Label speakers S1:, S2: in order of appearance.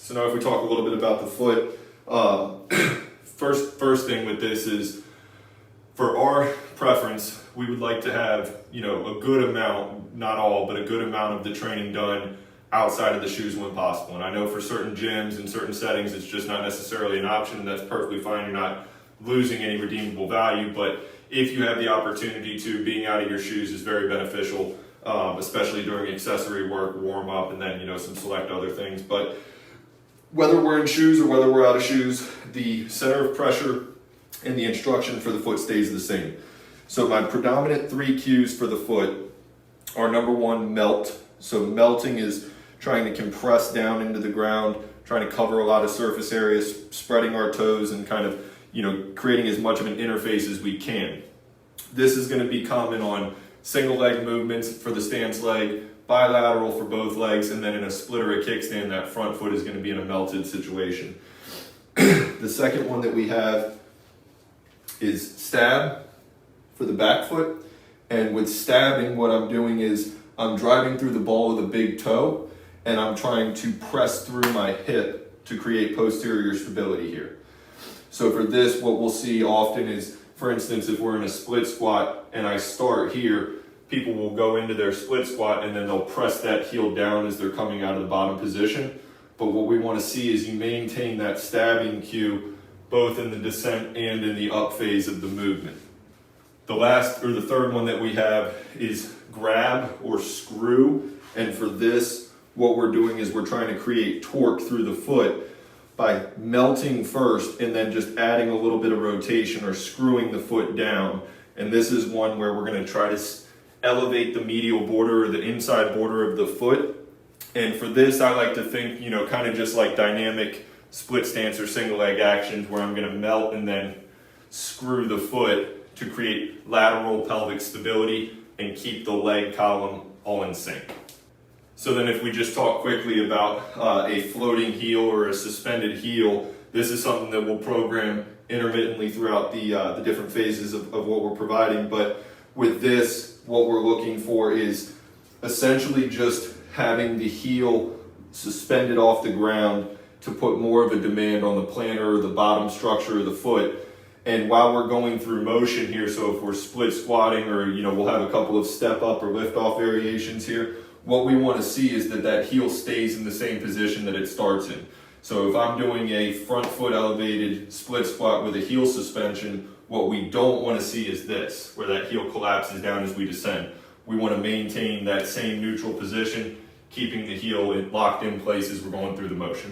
S1: So now if we talk a little bit about the foot, first thing with this is, for our preference, we would like to have, a good amount, not all, but a good amount of the training done outside of the shoes when possible. And I know for certain gyms and certain settings, it's just not necessarily an option, and that's perfectly fine. You're not losing any redeemable value, but if you have the opportunity to, being out of your shoes is very beneficial, especially during accessory work, warm up, and then, some select other things. But whether we're in shoes or whether we're out of shoes, the center of pressure and the instruction for the foot stays the same. So my predominant 3 cues for the foot are: number 1, melt. So melting is trying to compress down into the ground, trying to cover a lot of surface areas, spreading our toes, and kind of, creating as much of an interface as we can. This is going to be common on single leg movements for the stance leg, bilateral for both legs, and then in a split or a kickstand, that front foot is going to be in a melted situation. The second one that we have is stab for the back foot. And with stabbing, what I'm doing is I'm driving through the ball with a big toe, and I'm trying to press through my hip to create posterior stability here. So for this, what we'll see often is, for instance, if we're in a split squat and I start here, people will go into their split squat and then they'll press that heel down as they're coming out of the bottom position. But what we want to see is you maintain that stabbing cue both in the descent and in the up phase of the movement. The third one that we have is grab or screw. And for this, what we're doing is we're trying to create torque through the foot by melting first and then just adding a little bit of rotation or screwing the foot down. And this is one where we're going to try to elevate the medial border or the inside border of the foot. And for this, I like to think, kind of just like dynamic split stance or single leg actions, where I'm going to melt and then screw the foot to create lateral pelvic stability and keep the leg column all in sync. So then if we just talk quickly about a floating heel or a suspended heel, this is something that we'll program intermittently throughout the different phases of what we're providing. But with this, what we're looking for is essentially just having the heel suspended off the ground to put more of a demand on the plantar or the bottom structure of the foot. And while we're going through motion here, so if we're split squatting or, we'll have a couple of step up or lift off variations here, what we want to see is that heel stays in the same position that it starts in. So if I'm doing a front foot elevated split squat with a heel suspension, what we don't want to see is this, where that heel collapses down as we descend. We want to maintain that same neutral position, keeping the heel locked in place as we're going through the motion.